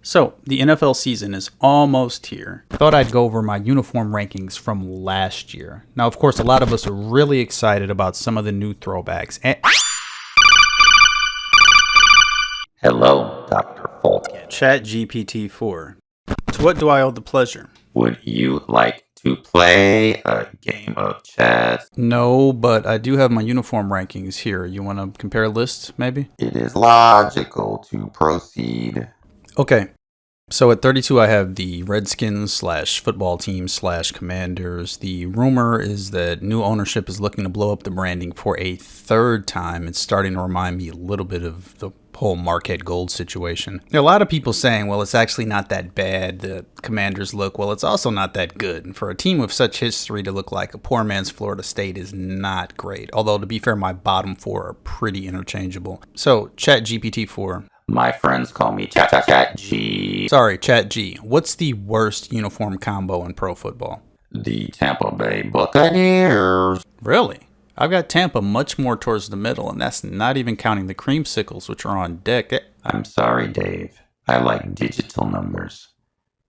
So, the NFL season is almost here. I thought I'd go over my uniform rankings from last year. Now, of course, a lot of us are really excited about some of the new throwbacks. Hello, Dr. Falcon. ChatGPT-4. To what do I owe the pleasure? Would you like to play a game of chess? No, but I do have my uniform rankings here. You want to compare lists, maybe? It is logical to proceed. Okay. So at 32, I have the Redskins / football team / Commanders. The rumor is that new ownership is looking to blow up the branding for a third time. It's starting to remind me a little bit of the whole Marquette Gold situation. There are a lot of people saying, well, it's actually not that bad. The Commanders look, well, it's also not that good. And for a team with such history to look like a poor man's Florida State is not great. Although, to be fair, my bottom four are pretty interchangeable. So, ChatGPT-4. My friends call me Chat G. Sorry, Chat G. What's the worst uniform combo in pro football? The Tampa Bay Buccaneers. Really? I've got Tampa much more towards the middle, and that's not even counting the creamsicles, which are on deck. I'm sorry, Dave. I like digital numbers.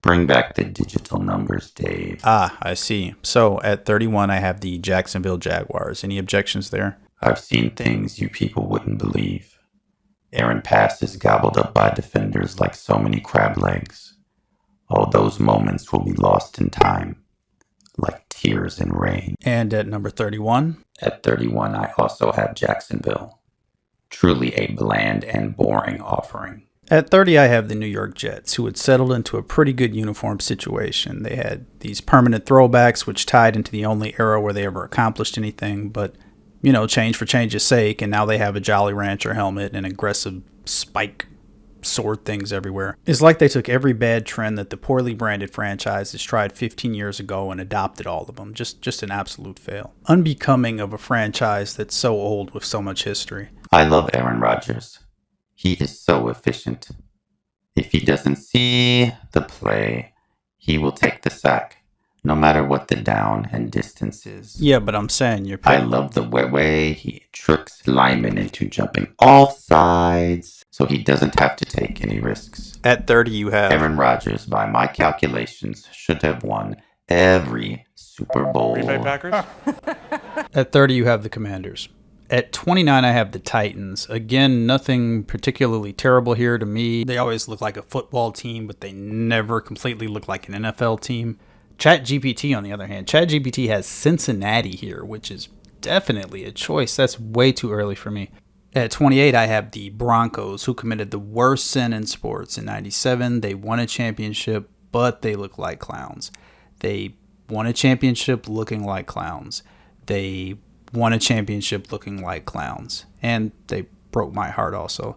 Bring back the digital numbers, Dave. Ah, I see. So at 31, I have the Jacksonville Jaguars. Any objections there? I've seen things you people wouldn't believe. Aaron passes gobbled up by defenders like so many crab legs. All those moments will be lost in time, like tears in rain. And at number 31? At 31, I also have Jacksonville. Truly a bland and boring offering. At 30, I have the New York Jets, who had settled into a pretty good uniform situation. They had these permanent throwbacks, which tied into the only era where they ever accomplished anything, but change for change's sake, and now they have a Jolly Rancher helmet and aggressive spike sword things everywhere. It's like they took every bad trend that the poorly branded franchises tried 15 years ago and adopted all of them. Just an absolute fail. Unbecoming of a franchise that's so old with so much history. I love Aaron Rodgers. He is so efficient. If he doesn't see the play, he will take the sack. No matter what the down and distance is. Yeah, but I'm saying I love the way he tricks linemen into jumping off sides, so he doesn't have to take any risks. At 30, you have Aaron Rodgers, by my calculations, should have won every Super Bowl. Green Bay Packers? At 30, you have the Commanders. At 29, I have the Titans. Again, nothing particularly terrible here to me. They always look like a football team, but they never completely look like an NFL team. ChatGPT, on the other hand, ChatGPT has Cincinnati here, which is definitely a choice. That's way too early for me. At 28, I have the Broncos, who committed the worst sin in sports. In 97, they won a championship, but they look like clowns. They won a championship looking like clowns. They won a championship looking like clowns. And they broke my heart also.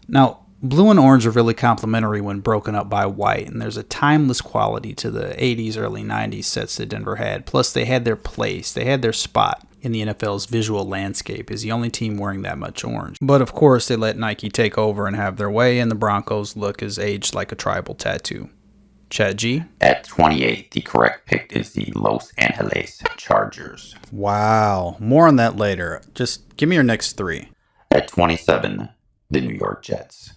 Now, blue and orange are really complementary when broken up by white, and there's a timeless quality to the 80s, early 90s sets that Denver had. Plus, they had their place, they had their spot in the NFL's visual landscape as the only team wearing that much orange. But of course, they let Nike take over and have their way, and the Broncos look as aged like a tribal tattoo. Chat G? At 28, the correct pick is the Los Angeles Chargers. Wow, more on that later. Just give me your next three. At 27, the New York Jets.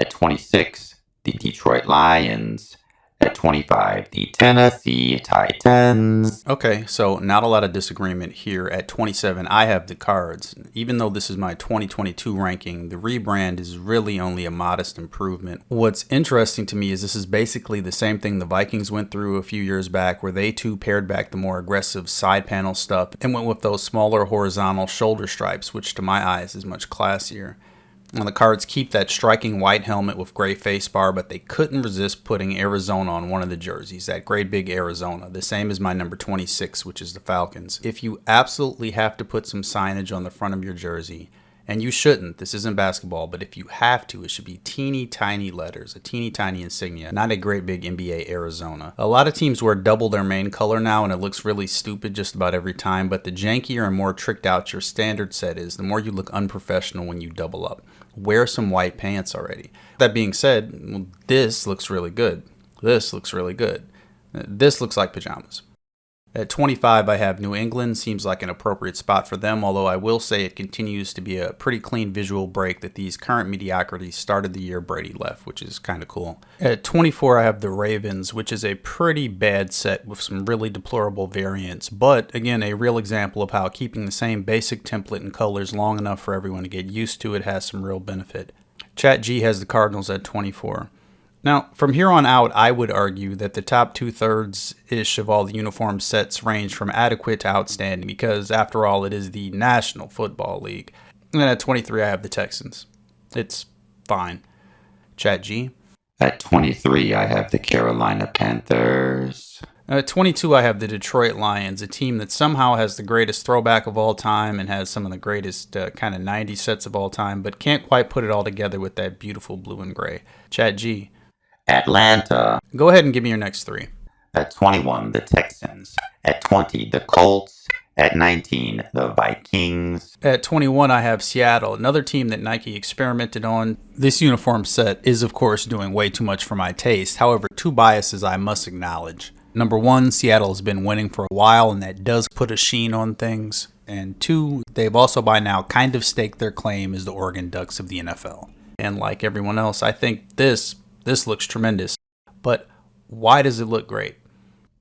At 26, the Detroit Lions. At 25, the Tennessee Titans. Okay, so not a lot of disagreement here. At 27, I have the Cards. Even though this is my 2022 ranking, the rebrand is really only a modest improvement. What's interesting to me is this is basically the same thing the Vikings went through a few years back, where they too pared back the more aggressive side panel stuff and went with those smaller horizontal shoulder stripes, which to my eyes is much classier. And the Cards keep that striking white helmet with gray face bar, but they couldn't resist putting Arizona on one of the jerseys, that great big Arizona, the same as my number 26, which is the Falcons. If you absolutely have to put some signage on the front of your jersey, and you shouldn't, this isn't basketball, but if you have to, it should be teeny tiny letters, a teeny tiny insignia, not a great big NBA Arizona. A lot of teams wear double their main color now, and it looks really stupid just about every time, but the jankier and more tricked out your standard set is, the more you look unprofessional when you double up. Wear some white pants already. That being said, this looks really good. This looks really good. This looks like pajamas. At 25, I have New England. Seems like an appropriate spot for them, although I will say it continues to be a pretty clean visual break that these current mediocrities started the year Brady left, which is kind of cool. At 24, I have the Ravens, which is a pretty bad set with some really deplorable variants, but again, a real example of how keeping the same basic template and colors long enough for everyone to get used to it has some real benefit. Chat G has the Cardinals at 24. Now, from here on out, I would argue that the top 2/3-ish of all the uniform sets range from adequate to outstanding because, after all, it is the National Football League. And then at 23, I have the Texans. It's fine. Chat G. At 23, I have the Carolina Panthers. At 22, I have the Detroit Lions, a team that somehow has the greatest throwback of all time and has some of the greatest kind of 90s sets of all time, but can't quite put it all together with that beautiful blue and gray. Chat G. Atlanta. Go ahead and give me your next three. At 21, the Texans. At 20, the Colts. At 19, the Vikings. At 21, I have Seattle, another team that Nike experimented on. This uniform set is, of course, doing way too much for my taste. However, two biases I must acknowledge. Number one, Seattle has been winning for a while, and that does put a sheen on things. And two, they've also by now kind of staked their claim as the Oregon Ducks of the NFL. And like everyone else, I think this looks tremendous. But why does it look great?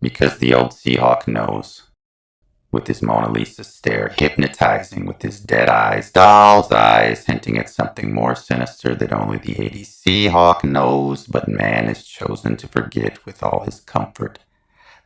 Because the old Seahawk knows. With his Mona Lisa stare hypnotizing, with his dead eyes, doll's eyes, hinting at something more sinister that only the 80s Seahawk knows, but man has chosen to forget with all his comfort.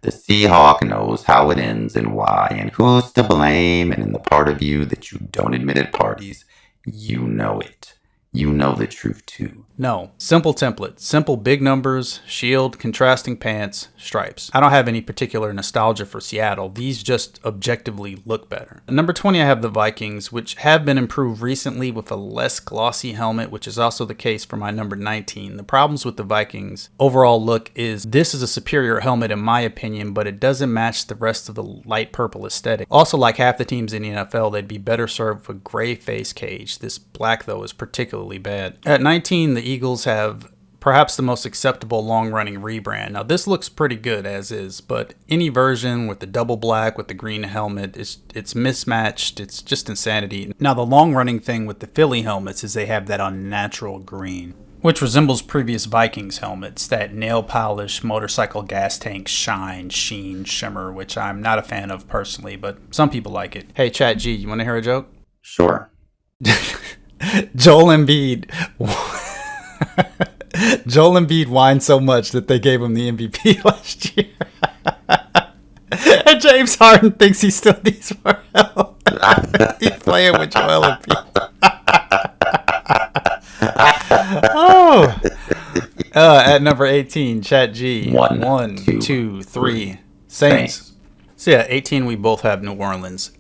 The Seahawk knows how it ends and why and who's to blame, and in the part of you that you don't admit at parties, you know it. You know the truth too. No. Simple template. Simple big numbers, shield, contrasting pants, stripes. I don't have any particular nostalgia for Seattle. These just objectively look better. At number 20, I have the Vikings, which have been improved recently with a less glossy helmet, which is also the case for my number 19. The problems with the Vikings overall look is this is a superior helmet in my opinion, but it doesn't match the rest of the light purple aesthetic. Also, like half the teams in the NFL, they'd be better served with a gray face cage. This black, though, is particularly bad. At 19, the Eagles have perhaps the most acceptable long-running rebrand. Now, this looks pretty good as is, but any version with the double black with the green helmet, it's mismatched. It's just insanity. Now, the long-running thing with the Philly helmets is they have that unnatural green, which resembles previous Vikings helmets, that nail polish, motorcycle gas tank shine, sheen, shimmer, which I'm not a fan of personally, but some people like it. Hey, Chat G, you want to hear a joke? Sure. Joel Embiid whined so much that they gave him the MVP last year. And James Harden thinks he still needs more help. He's playing with Joel Embiid. At number 18, Chat G. One, two, three. Saints. So yeah, 18, we both have New Orleans.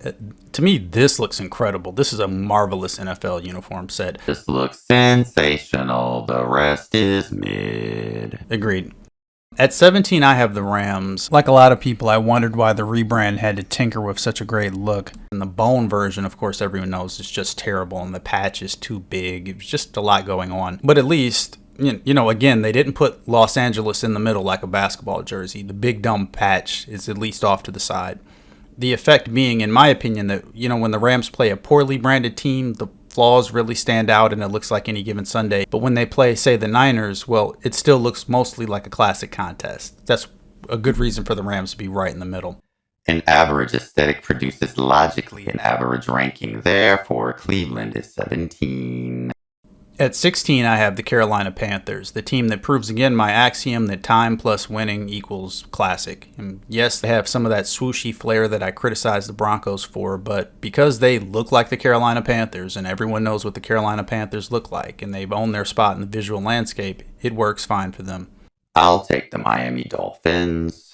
To me, this looks incredible. This is a marvelous NFL uniform set. This looks sensational. The rest is mid. Agreed. At 17, I have the Rams. Like a lot of people, I wondered why the rebrand had to tinker with such a great look. And the bone version, of course, everyone knows is just terrible, and the patch is too big. It was just a lot going on. But at least, you know, again, they didn't put Los Angeles in the middle like a basketball jersey. The big dumb patch is at least off to the side. The effect being, in my opinion, that, you know, when the Rams play a poorly branded team, the flaws really stand out and it looks like any given Sunday. But when they play, say, the Niners, well, it still looks mostly like a classic contest. That's a good reason for the Rams to be right in the middle. An average aesthetic produces logically an average ranking. Therefore, Cleveland is 17. At 16, I have the Carolina Panthers, the team that proves again my axiom that time plus winning equals classic. And yes, they have some of that swooshy flair that I criticize the Broncos for, but because they look like the Carolina Panthers and everyone knows what the Carolina Panthers look like and they've owned their spot in the visual landscape, it works fine for them. I'll take the Miami Dolphins.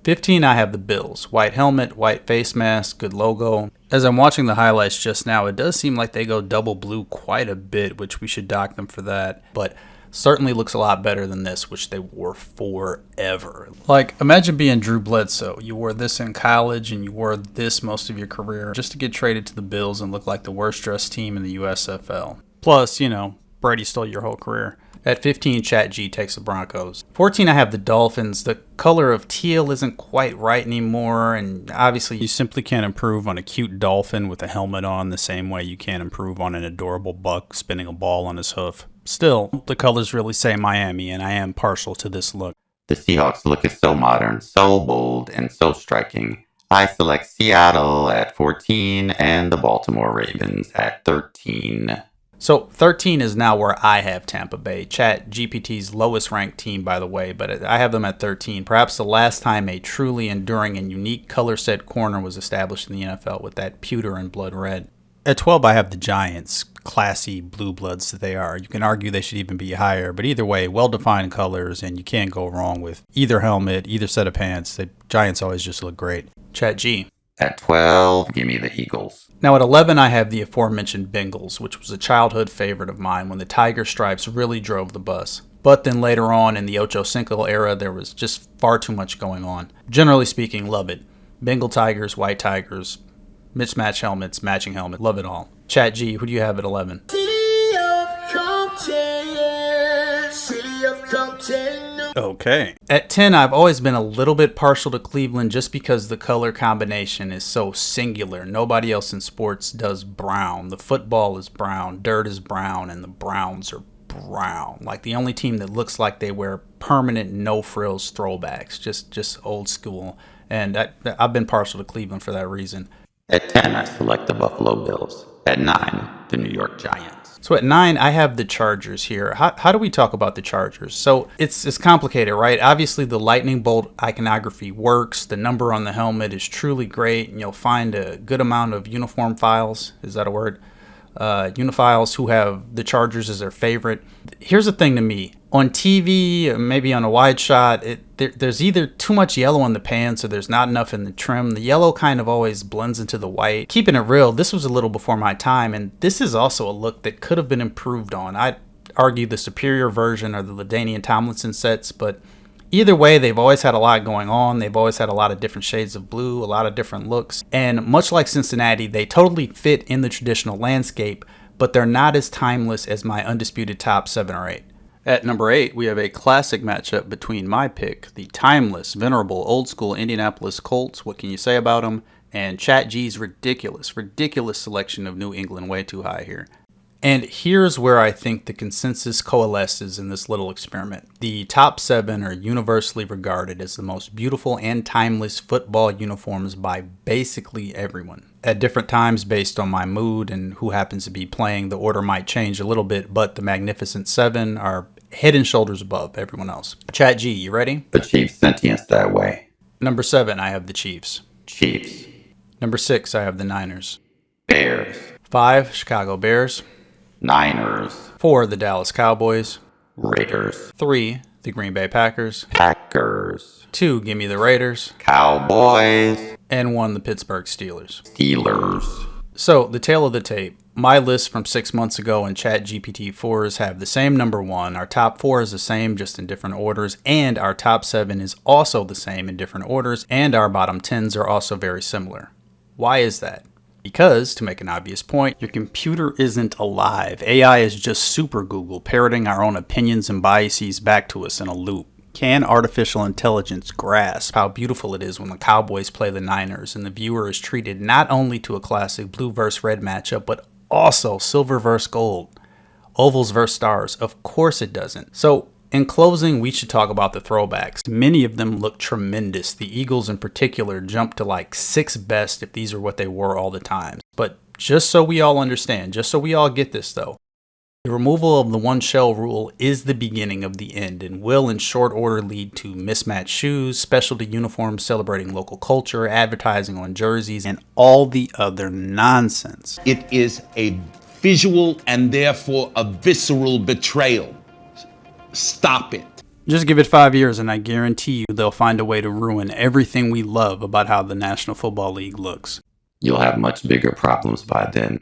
15, I have the Bills. White helmet, white face mask, good logo. As I'm watching the highlights just now, it does seem like they go double blue quite a bit, which we should dock them for that. But certainly looks a lot better than this, which they wore forever. Like, imagine being Drew Bledsoe. You wore this in college and you wore this most of your career just to get traded to the Bills and look like the worst dressed team in the USFL. Plus, you know, Brady stole your whole career. At 15, Chat G takes the Broncos. 14, I have the Dolphins. The color of teal isn't quite right anymore, and obviously you simply can't improve on a cute dolphin with a helmet on the same way you can't improve on an adorable buck spinning a ball on his hoof. Still, the colors really say Miami, and I am partial to this look. The Seahawks look is so modern, so bold, and so striking. I select Seattle at 14 and the Baltimore Ravens at 13. So 13 is now where I have Tampa Bay, Chat GPT's lowest ranked team, by the way, but I have them at 13. Perhaps the last time a truly enduring and unique color set corner was established in the NFL with that pewter and blood red. At 12, I have the Giants, classy blue bloods that they are. You can argue they should even be higher, but either way, well-defined colors, and you can't go wrong with either helmet, either set of pants. The Giants always just look great. Chat G. At 12, give me the Eagles. Now at 11, I have the aforementioned Bengals, which was a childhood favorite of mine when the tiger stripes really drove the bus. But then later on in the Ocho Cinco era, there was just far too much going on. Generally speaking, love it. Bengal tigers, white tigers, mismatched helmets, matching helmet, love it all. Chat G, who do you have at 11? Okay. At 10, I've always been a little bit partial to Cleveland just because the color combination is so singular. Nobody else in sports does brown. The football is brown, dirt is brown, and the Browns are brown. Like the only team that looks like they wear permanent no-frills throwbacks, just old school. And I've been partial to Cleveland for that reason. At 10, I select the Buffalo Bills. At 9, the New York Giants. So at 9, I have the Chargers here. How do we talk about the Chargers? So it's complicated, right? Obviously, the lightning bolt iconography works. The number on the helmet is truly great, and you'll find a good amount of uniform files. Is that a word? Uniphiles who have the Chargers as their favorite. Here's the thing to me. On TV, maybe on a wide shot, there's either too much yellow on the pants or there's not enough in the trim. The yellow kind of always blends into the white. Keeping it real, this was a little before my time, and this is also a look that could have been improved on. I'd argue the superior version are the LaDainian Tomlinson sets, but either way, they've always had a lot going on. They've always had a lot of different shades of blue, a lot of different looks. And much like Cincinnati, they totally fit in the traditional landscape, but they're not as timeless as my undisputed top 7 or 8. At number 8, we have a classic matchup between my pick, the timeless, venerable, old-school Indianapolis Colts, what can you say about them, and Chat G's ridiculous selection of New England, way too high here. And here's where I think the consensus coalesces in this little experiment. The top 7 are universally regarded as the most beautiful and timeless football uniforms by basically everyone. At different times, based on my mood and who happens to be playing, the order might change a little bit, but the Magnificent 7 are head and shoulders above everyone else. Chat G, you ready? The Chiefs sentience that way. Number 7, I have the Chiefs. Chiefs. Number 6, I have the Niners. Bears. 5, Chicago Bears. Niners. 4, the Dallas Cowboys. Raiders. 3, the Green Bay Packers. Packers. 2, give me the Raiders. Cowboys. And 1, the Pittsburgh Steelers. Steelers. So, the tail of the tape. My list from 6 months ago and ChatGPT 4s have the same number 1. Our top 4 is the same, just in different orders. And our top 7 is also the same in different orders. And our bottom 10s are also very similar. Why is that? Because, to make an obvious point, your computer isn't alive. AI is just super Google, parroting our own opinions and biases back to us in a loop. Can artificial intelligence grasp how beautiful it is when the Cowboys play the Niners and the viewer is treated not only to a classic blue versus red matchup, but also silver versus gold, ovals versus stars? Of course it doesn't. So, in closing, we should talk about the throwbacks. Many of them look tremendous. The Eagles in particular jumped to like 6 best if these are what they were all the time. But just so we all understand, just so we all get this though, the removal of the one shell rule is the beginning of the end and will in short order lead to mismatched shoes, specialty uniforms celebrating local culture, advertising on jerseys, and all the other nonsense. It is a visual and therefore a visceral betrayal. Stop it. Just give it 5 years and I guarantee you they'll find a way to ruin everything we love about how the National Football League looks. You'll have much bigger problems by then.